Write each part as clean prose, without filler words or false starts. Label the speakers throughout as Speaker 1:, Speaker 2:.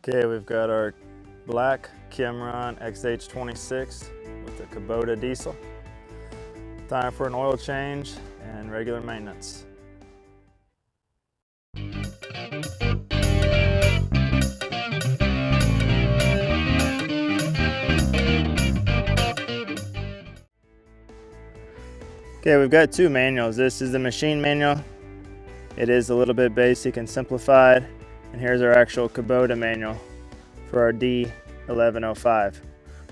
Speaker 1: Okay, we've got our black KYMRON XH26 with the Kubota diesel. Time for an oil change and regular maintenance. Okay, we've got two manuals. This is the machine manual. It is a little bit basic and simplified. And here's our actual Kubota manual for our D1105.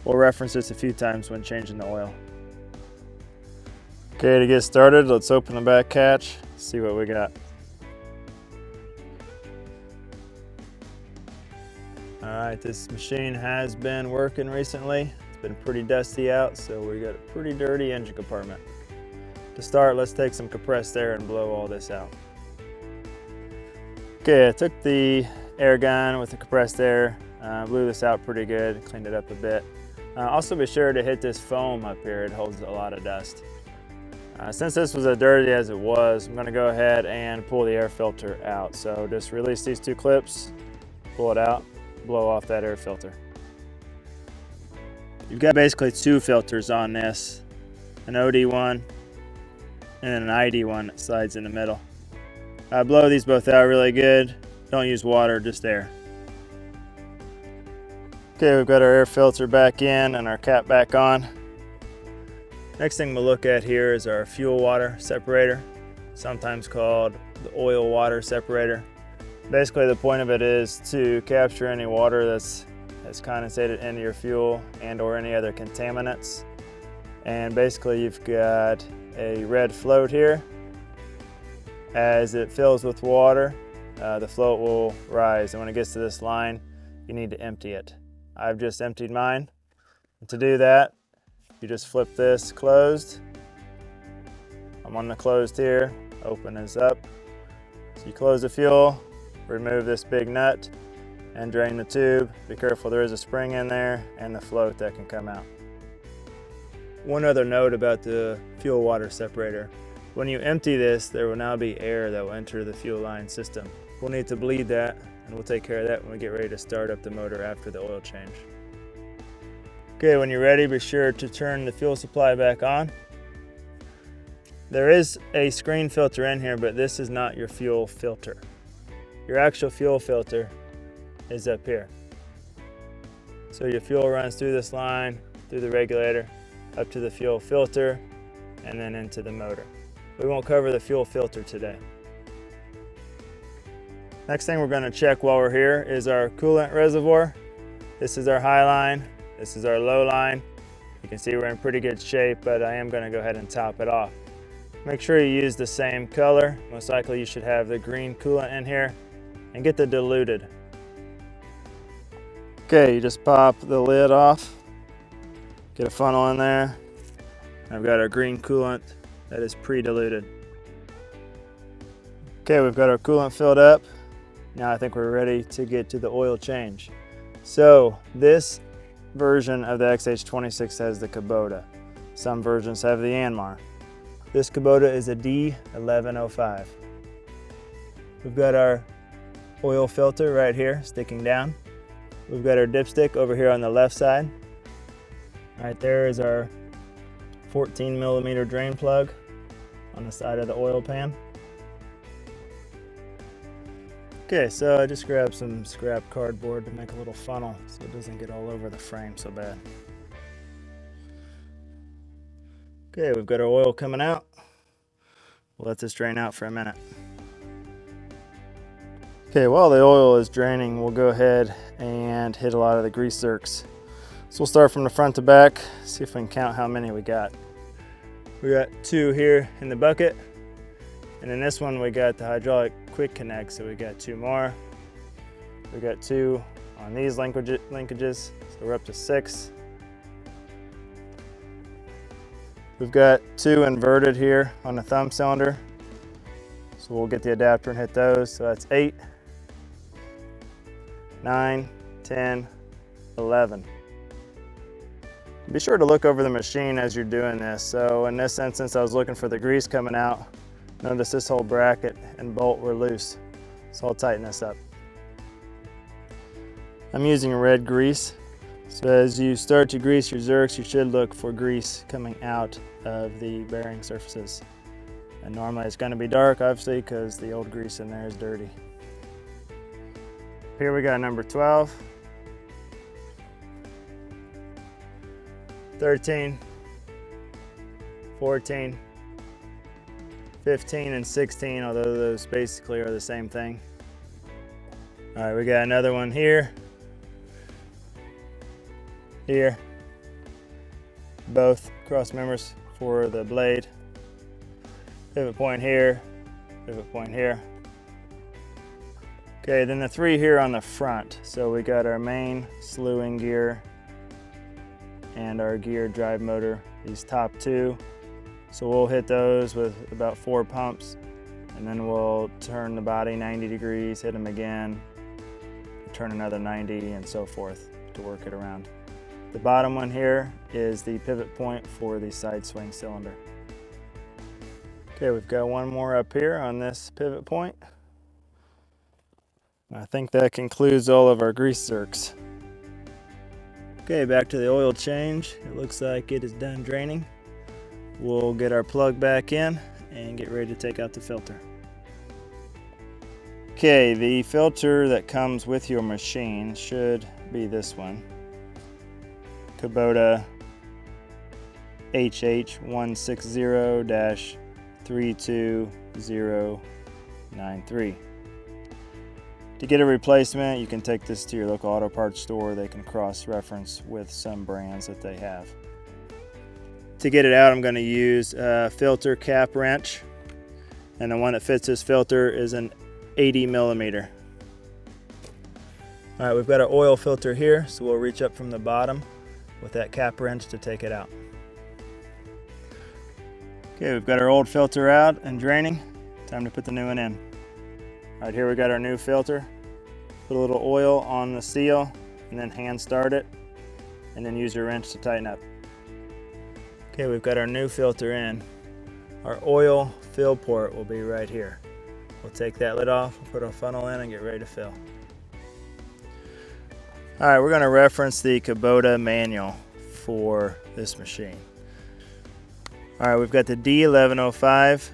Speaker 1: We'll reference this a few times when changing the oil. Okay, to get started, let's open the back catch, see what we got. All right, this machine has been working recently. It's been pretty dusty out, so we got a pretty dirty engine compartment. To start, let's take some compressed air and blow all this out. Okay, I took the air gun with the compressed air, blew this out pretty good, cleaned it up a bit. Also be sure to hit this foam up here, it holds a lot of dust. Since this was as dirty as it was, I'm gonna go ahead and pull the air filter out. So just release these two clips, pull it out, blow off that air filter. You've got basically two filters on this, an OD one and an ID one that slides in the middle. Blow these both out really good. Don't use water, just air. Okay, we've got our air filter back in and our cap back on. Next thing we'll look at here is our fuel water separator, sometimes called the oil water separator. Basically the point of it is to capture any water that's condensated into your fuel and or any other contaminants. And basically you've got a red float here. As it fills with water, the float will rise, and when it gets to this line, you need to empty it. I've just emptied mine. And to do that, you just flip this closed. I'm on the closed here, open is up. So you close the fuel, remove this big nut, and drain the tube. Be careful, there is a spring in there and the float that can come out. One other note about the fuel water separator. When you empty this, there will now be air that will enter the fuel line system. We'll need to bleed that, and we'll take care of that when we get ready to start up the motor after the oil change. Okay, when you're ready, be sure to turn the fuel supply back on. There is a screen filter in here, but this is not your fuel filter. Your actual fuel filter is up here. So your fuel runs through this line, through the regulator, up to the fuel filter, and then into the motor. We won't cover the fuel filter today. Next thing we're going to check while we're here is our coolant reservoir. This is our high line, this is our low line. You can see we're in pretty good shape, but I am going to go ahead and top it off. Make sure you use the same color. Most likely you should have the green coolant in here, and get the diluted. Okay, you just pop the lid off, get a funnel in there. I've got our green coolant that is pre-diluted. Okay, we've got our coolant filled up. Now I think we're ready to get to the oil change. So this version of the XH26 has the Kubota. Some versions have the Yanmar. This Kubota is a D1105. We've got our oil filter right here sticking down. We've got our dipstick over here on the left side. Right there is our 14mm drain plug on the side of the oil pan. Okay, so I just grabbed some scrap cardboard to make a little funnel so it doesn't get all over the frame so bad. Okay, we've got our oil coming out. We'll let this drain out for a minute. Okay, while the oil is draining, we'll go ahead and hit a lot of the grease zerks. So we'll start from the front to back, see if we can count how many we got. We got 2 here in the bucket, and in this one we got the hydraulic quick connect, so we got 2 more. We got 2 on these linkages, so we're up to 6. We've got 2 inverted here on the thumb cylinder, so we'll get the adapter and hit those, so that's 8, 9, 10, 11. Be sure to look over the machine as you're doing this. So in this instance, I was looking for the grease coming out. Notice this whole bracket and bolt were loose. So I'll tighten this up. I'm using red grease. So as you start to grease your zerks, you should look for grease coming out of the bearing surfaces. And normally it's going to be dark, obviously, because the old grease in there is dirty. Here we got number 12, 13, 14, 15, and 16, although those basically are the same thing. All right, we got another one here, here, both cross members for the blade. Pivot point here, pivot point here. Okay, then the 3 here on the front. So we got our main slewing gear and our gear drive motor, these top 2. So we'll hit those with about 4 pumps, and then we'll turn the body 90 degrees, hit them again, turn another 90, and so forth to work it around. The bottom one here is the pivot point for the side swing cylinder. Okay, we've got one more up here on this pivot point. I think that concludes all of our grease zerks. Okay, back to the oil change. It looks like it is done draining. We'll get our plug back in and get ready to take out the filter. Okay, the filter that comes with your machine should be this one. Kubota XH26D-32093. To get a replacement, you can take this to your local auto parts store. They can cross-reference with some brands that they have. To get it out, I'm going to use a filter cap wrench, and the one that fits this filter is an 80 millimeter. All right, we've got our oil filter here, so we'll reach up from the bottom with that cap wrench to take it out. Okay, we've got our old filter out and draining. Time to put the new one in. All right, here we got our new filter. Put a little oil on the seal and then hand start it, and then use your wrench to tighten up. Okay, we've got our new filter in. Our oil fill port will be right here. We'll take that lid off, put our funnel in, and get ready to fill. All right, we're going to reference the Kubota manual for this machine. All right, we've got the D1105,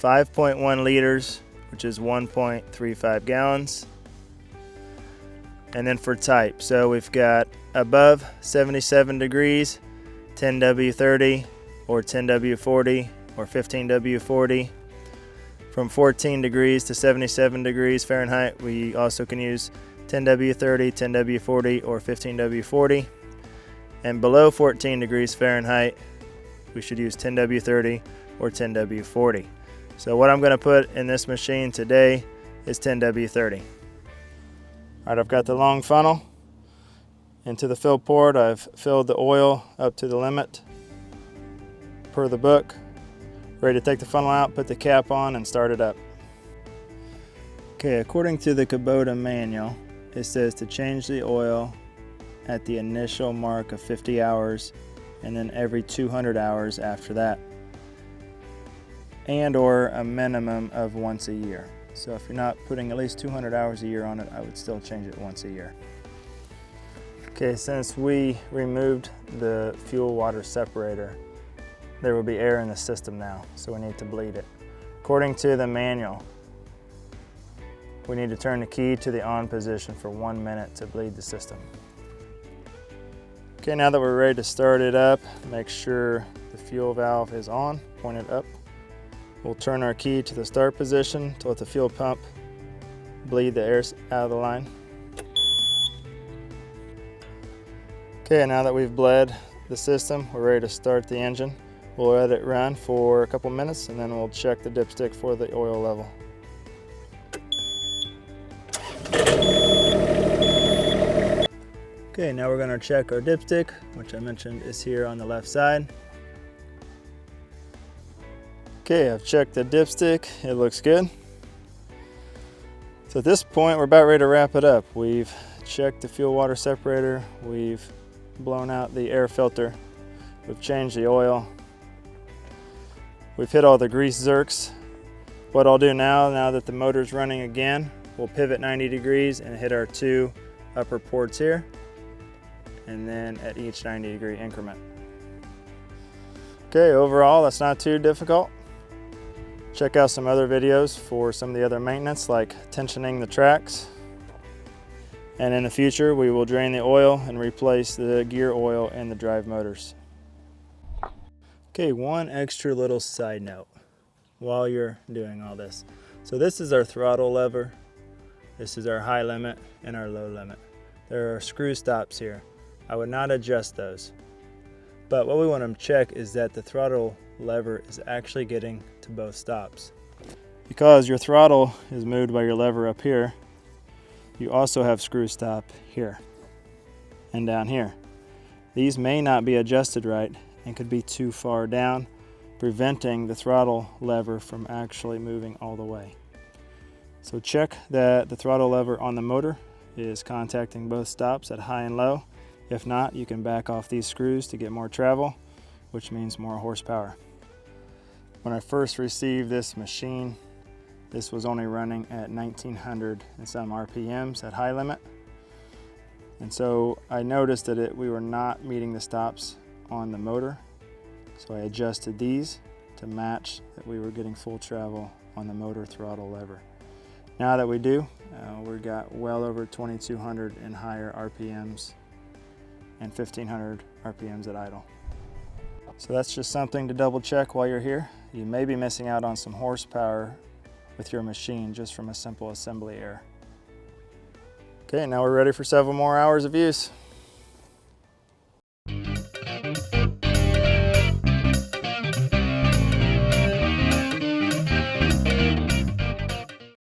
Speaker 1: 5.1 liters, which is 1.35 gallons. And then for type, so we've got above 77 degrees, 10W30 or 10W40 or 15W40. From 14 degrees to 77 degrees Fahrenheit, we also can use 10W30, 10W40 or 15W40. And below 14 degrees Fahrenheit, we should use 10W30 or 10W40. So what I'm going to put in this machine today is 10W30. All right, I've got the long funnel into the fill port. I've filled the oil up to the limit per the book. Ready to take the funnel out, put the cap on, and start it up. Okay, according to the Kubota manual, it says to change the oil at the initial mark of 50 hours and then every 200 hours after that, and or a minimum of once a year. So if you're not putting at least 200 hours a year on it, I would still change it once a year. Okay, since we removed the fuel water separator, there will be air in the system now, so we need to bleed it. According to the manual, we need to turn the key to the on position for 1 minute to bleed the system. Okay, now that we're ready to start it up, make sure the fuel valve is on, point it up. We'll turn our key to the start position to let the fuel pump bleed the air out of the line. Okay, now that we've bled the system, we're ready to start the engine. We'll let it run for a couple minutes and then we'll check the dipstick for the oil level. Okay, now we're going to check our dipstick, which I mentioned is here on the left side. Okay, I've checked the dipstick. It looks good. So at this point, we're about ready to wrap it up. We've checked the fuel water separator. We've blown out the air filter. We've changed the oil. We've hit all the grease zerks. What I'll do now that the motor's running again, we'll pivot 90 degrees and hit our 2 upper ports here, and then at each 90-degree increment. Okay, overall that's not too difficult. Check out some other videos for some of the other maintenance, like tensioning the tracks. And in the future, we will drain the oil and replace the gear oil in the drive motors. Okay, one extra little side note while you're doing all this. So this is our throttle lever. This is our high limit and our low limit. There are screw stops here. I would not adjust those. But what we want to check is that the throttle lever is actually getting to both stops. Because your throttle is moved by your lever up here, you also have screw stop here and down here. These may not be adjusted right and could be too far down, preventing the throttle lever from actually moving all the way. So check that the throttle lever on the motor is contacting both stops at high and low. If not, you can back off these screws to get more travel, which means more horsepower. When I first received this machine, this was only running at 1900 and some RPMs at high limit. And so I noticed that we were not meeting the stops on the motor. So I adjusted these to match that we were getting full travel on the motor throttle lever. Now that we do, we've got well over 2200 and higher RPMs and 1500 RPMs at idle. So that's just something to double check while you're here. You may be missing out on some horsepower with your machine just from a simple assembly error. Okay, now we're ready for several more hours of use.